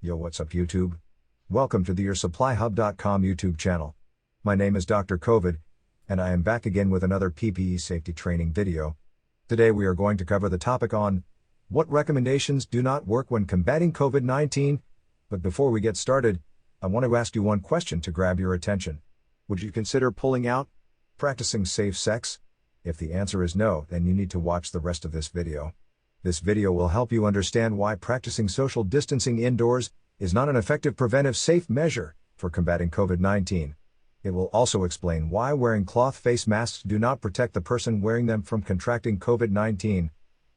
Yo, what's up YouTube? Welcome to the YourSupplyHub.com YouTube channel. My name is Dr. COVID, and I am back again with another PPE safety training video. Today we are going to cover the topic on what recommendations do not work when combating COVID-19. But before we get started, I want to ask you one question to grab your attention. Would you consider pulling out? Practicing safe sex? If the answer is no, then you need to watch the rest of this video. This video will help you understand why practicing social distancing indoors is not an effective preventive safe measure for combating COVID-19. It will also explain why wearing cloth face masks do not protect the person wearing them from contracting COVID-19.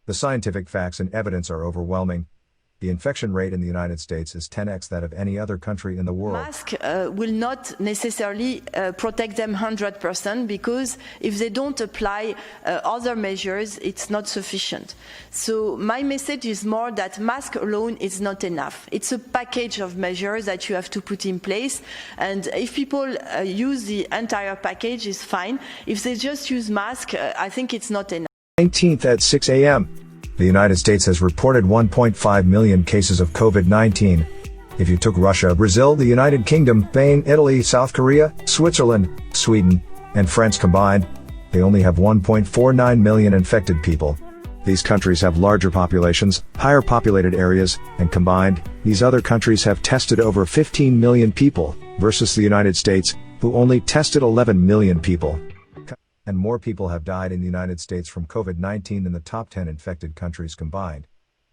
The scientific facts and evidence are overwhelming. The infection rate in the United States is 10x that of any other country in the world. Masks will not necessarily protect them 100% because if they don't apply other measures, it's not sufficient. So my message is more that mask alone is not enough. It's a package of measures that you have to put in place, and if people use the entire package, is fine. If they just use mask, I think it's not enough. 19th at 6 a.m. The United States has reported 1.5 million cases of COVID-19. If you took Russia, Brazil, the United Kingdom, Spain, Italy, South Korea, Switzerland, Sweden, and France combined, they only have 1.49 million infected people. These countries have larger populations, higher populated areas, and combined, these other countries have tested over 15 million people, versus the United States, who only tested 11 million people. And more people have died in the United States from COVID-19 than the top 10 infected countries combined.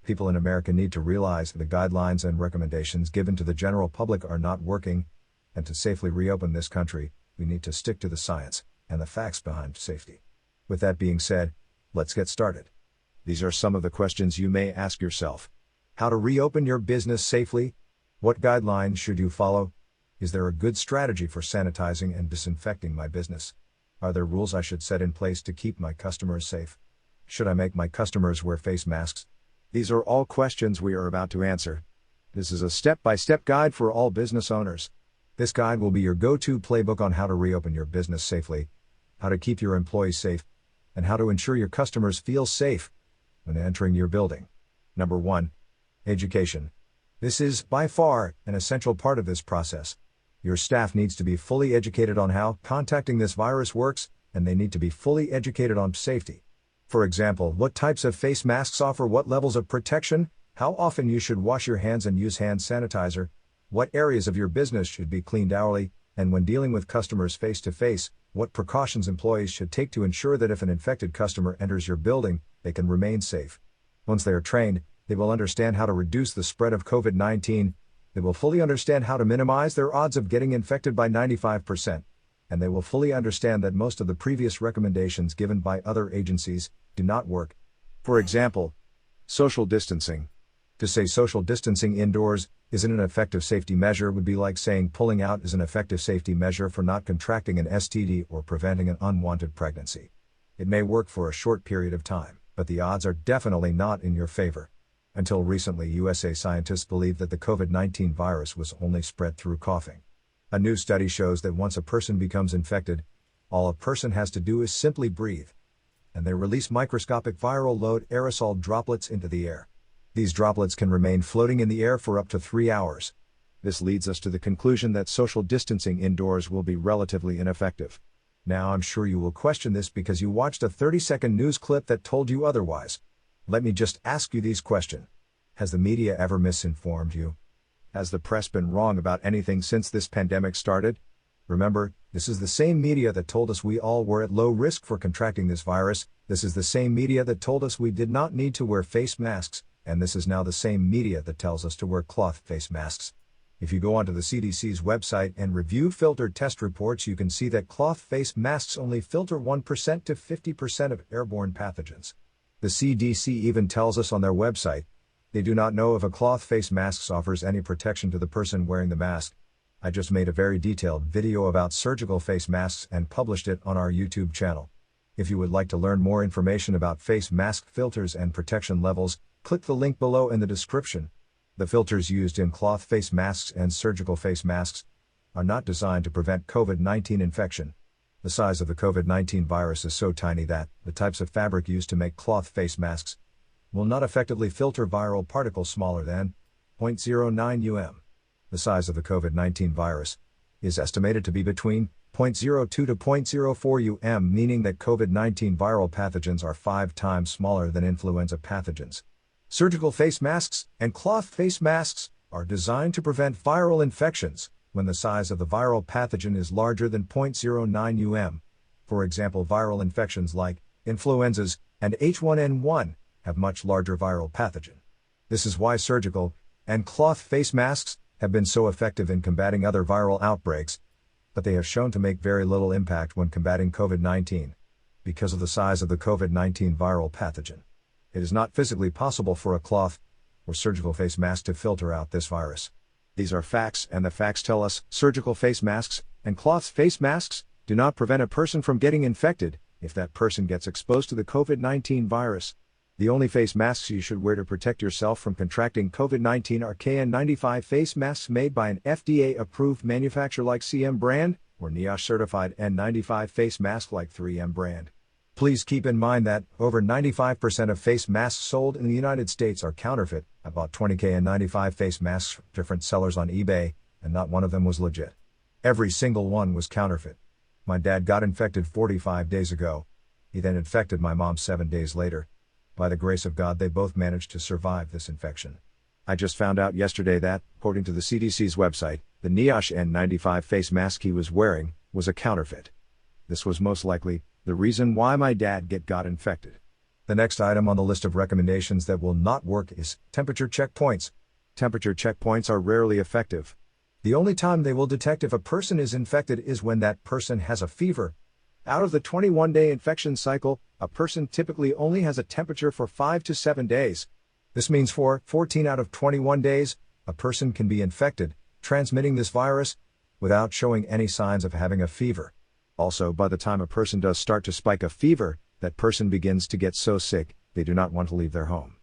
People in America need to realize that the guidelines and recommendations given to the general public are not working, and to safely reopen this country, we need to stick to the science and the facts behind safety. With that being said, let's get started. These are some of the questions you may ask yourself. How to reopen your business safely? What guidelines should you follow? Is there a good strategy for sanitizing and disinfecting my business? Are there rules I should set in place to keep my customers safe? Should I make my customers wear face masks? These are all questions we are about to answer. This is a step-by-step guide for all business owners. This guide will be your go-to playbook on how to reopen your business safely, how to keep your employees safe, and how to ensure your customers feel safe when entering your building. Number 1. Education. This is, by far, an essential part of this process. Your staff needs to be fully educated on how contacting this virus works, and they need to be fully educated on safety. For example, what types of face masks offer what levels of protection, how often you should wash your hands and use hand sanitizer, what areas of your business should be cleaned hourly, and when dealing with customers face-to-face, what precautions employees should take to ensure that if an infected customer enters your building, they can remain safe. Once they are trained, they will understand how to reduce the spread of COVID-19. They will fully understand how to minimize their odds of getting infected by 95%, and they will fully understand that most of the previous recommendations given by other agencies do not work. For example, social distancing. To say social distancing indoors isn't an effective safety measure would be like saying pulling out is an effective safety measure for not contracting an STD or preventing an unwanted pregnancy. It may work for a short period of time, but the odds are definitely not in your favor. Until recently, USA scientists believed that the COVID-19 virus was only spread through coughing. A new study shows that once a person becomes infected, all a person has to do is simply breathe, and they release microscopic viral load aerosol droplets into the air. These droplets can remain floating in the air for up to 3 hours. This leads us to the conclusion that social distancing indoors will be relatively ineffective. Now I'm sure you will question this because you watched a 30-second news clip that told you otherwise. Let me just ask you these questions. Has the media ever misinformed you? Has the press been wrong about anything since this pandemic started? Remember, this is the same media that told us we all were at low risk for contracting this virus. This is the same media that told us we did not need to wear face masks, and this is now the same media that tells us to wear cloth face masks. If you go onto the CDC's website and review filtered test reports, you can see that cloth face masks only filter 1% to 50% of airborne pathogens. The CDC even tells us on their website, they do not know if a cloth face mask offers any protection to the person wearing the mask. I just made a very detailed video about surgical face masks and published it on our YouTube channel. If you would like to learn more information about face mask filters and protection levels, click the link below in the description. The filters used in cloth face masks and surgical face masks are not designed to prevent COVID-19 infection. The size of the COVID-19 virus is so tiny that the types of fabric used to make cloth face masks will not effectively filter viral particles smaller than 0.09 The size of the COVID-19 virus is estimated to be between 0.02 to 0.04 meaning that COVID-19 viral pathogens are 5 times smaller than influenza pathogens. Surgical face masks and cloth face masks are designed to prevent viral infections when the size of the viral pathogen is larger than 0.09 For example, viral infections like influenzas and H1N1 have much larger viral pathogen. This is why surgical and cloth face masks have been so effective in combating other viral outbreaks, but they have shown to make very little impact when combating COVID-19 because of the size of the COVID-19 viral pathogen. It is not physically possible for a cloth or surgical face mask to filter out this virus. These are facts, and the facts tell us surgical face masks and cloth face masks do not prevent a person from getting infected if that person gets exposed to the COVID-19 virus. The only face masks you should wear to protect yourself from contracting COVID-19 are KN95 face masks made by an FDA-approved manufacturer like CM brand, or NIOSH-certified N95 face mask like 3M brand. Please keep in mind that over 95% of face masks sold in the United States are counterfeit. I bought 20 KN95 face masks from different sellers on eBay, and not one of them was legit. Every single one was counterfeit. My dad got infected 45 days ago. He then infected my mom 7 days later. By the grace of God, they both managed to survive this infection. I just found out yesterday that, according to the CDC's website, the NIOSH N95 face mask he was wearing was a counterfeit. This was most likely the reason why my dad got infected. The next item on the list of recommendations that will not work is temperature checkpoints. Temperature checkpoints are rarely effective. The only time they will detect if a person is infected is when that person has a fever. Out of the 21-day infection cycle, a person typically only has a temperature for 5 to 7 days. This means for 14 out of 21 days, a person can be infected, transmitting this virus, without showing any signs of having a fever. Also, by the time a person does start to spike a fever, that person begins to get so sick, they do not want to leave their home.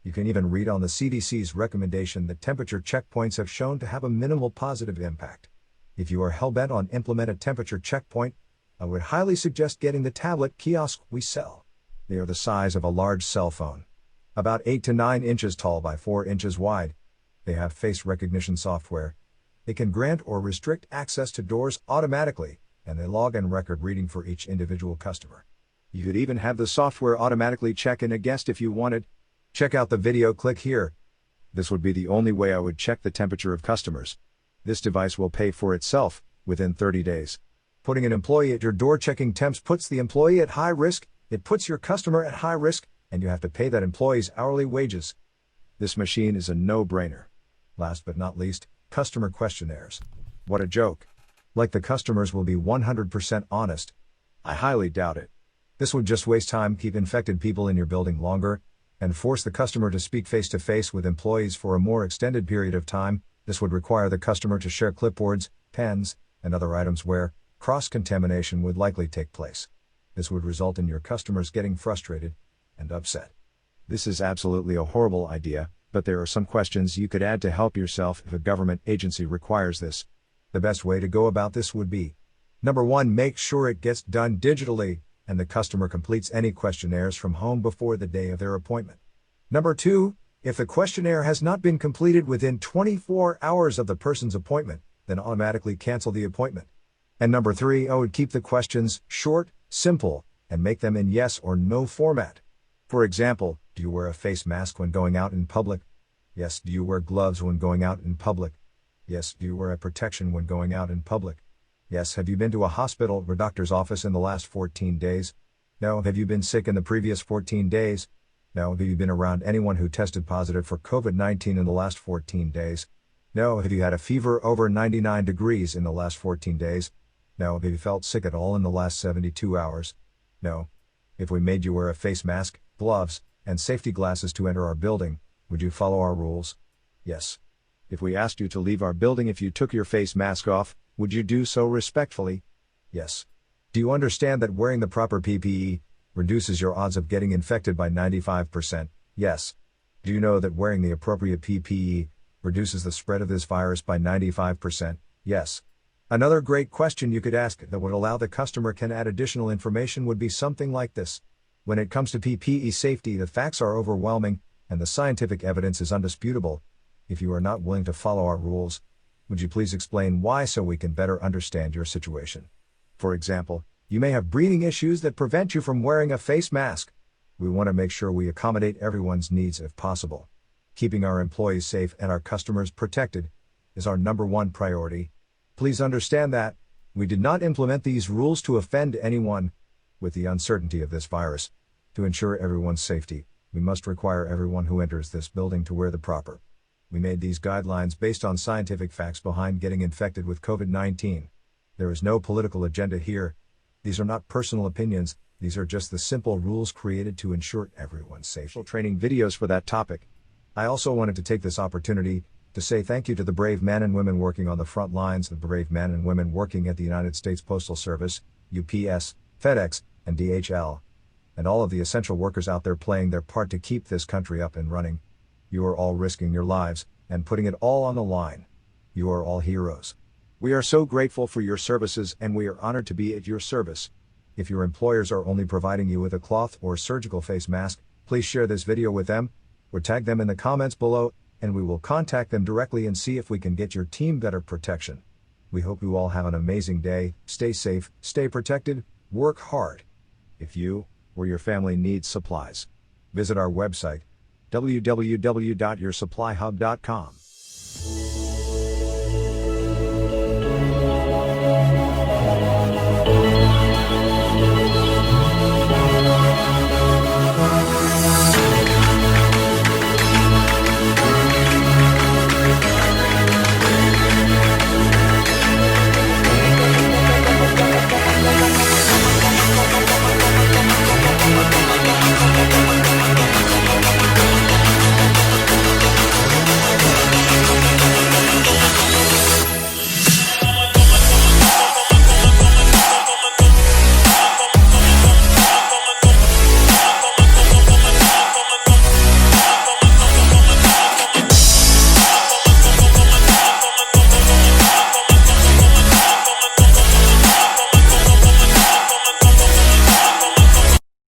You can even read on the CDC's recommendation that temperature checkpoints have shown to have a minimal positive impact. If you are hell-bent on implement a temperature checkpoint, I would highly suggest getting the tablet kiosk we sell. They are the size of a large cell phone. About 8 to 9 inches tall by 4 inches wide. They have face recognition software. They can grant or restrict access to doors automatically, and they log and record reading for each individual customer. You could even have the software automatically check in a guest if you wanted. Check out the video, click here. This would be the only way I would check the temperature of customers. This device will pay for itself within 30 days. Putting an employee at your door checking temps puts the employee at high risk, it puts your customer at high risk, and you have to pay that employee's hourly wages. This machine is a no-brainer. Last but not least, customer questionnaires. What a joke. Like the customers will be 100% honest. I highly doubt it. This would just waste time, keep infected people in your building longer, and force the customer to speak face-to-face with employees for a more extended period of time. This would require the customer to share clipboards, pens, and other items where cross-contamination would likely take place. This would result in your customers getting frustrated and upset. This is absolutely a horrible idea, but there are some questions you could add to help yourself if a government agency requires this. The best way to go about this would be: Number 1, make sure it gets done digitally, and the customer completes any questionnaires from home before the day of their appointment. Number 2, if the questionnaire has not been completed within 24 hours of the person's appointment, then automatically cancel the appointment. And number 3, I would keep the questions short, simple, and make them in yes or no format. For example, do you wear a face mask when going out in public? Yes. Do you wear gloves when going out in public? Yes. Do you wear a protection when going out in public? Yes. Have you been to a hospital or doctor's office in the last 14 days? No. Have you been sick in the previous 14 days? No. Have you been around anyone who tested positive for COVID-19 in the last 14 days? No. Have you had a fever over 99 degrees in the last 14 days? No. Have you felt sick at all in the last 72 hours? No. If we made you wear a face mask, gloves, and safety glasses to enter our building, would you follow our rules? Yes. If we asked you to leave our building if you took your face mask off, would you do so respectfully? Yes. Do you understand that wearing the proper PPE reduces your odds of getting infected by 95%? Yes. Do you know that wearing the appropriate PPE reduces the spread of this virus by 95%? Yes. Another great question you could ask that would allow the customer can add additional information would be something like this. When it comes to PPE safety, the facts are overwhelming, and the scientific evidence is undisputable. If you are not willing to follow our rules, would you please explain why so we can better understand your situation? For example, you may have breathing issues that prevent you from wearing a face mask. We want to make sure we accommodate everyone's needs if possible. Keeping our employees safe and our customers protected is our number one priority. Please understand that we did not implement these rules to offend anyone. With the uncertainty of this virus, to ensure everyone's safety, we must require everyone who enters this building to wear the proper. We made these guidelines based on scientific facts behind getting infected with COVID-19. There is no political agenda here. These are not personal opinions, these are just the simple rules created to ensure everyone's safety. Training videos for that topic. I also wanted to take this opportunity to say thank you to the brave men and women working on the front lines, the brave men and women working at the United States Postal Service, UPS, FedEx, and DHL, and all of the essential workers out there playing their part to keep this country up and running. You are all risking your lives and putting it all on the line. You are all heroes. We are so grateful for your services and we are honored to be at your service. If your employers are only providing you with a cloth or surgical face mask, please share this video with them or tag them in the comments below and we will contact them directly and see if we can get your team better protection. We hope you all have an amazing day. Stay safe, stay protected, work hard. If you or your family needs supplies, visit our website www.yoursupplyhub.com.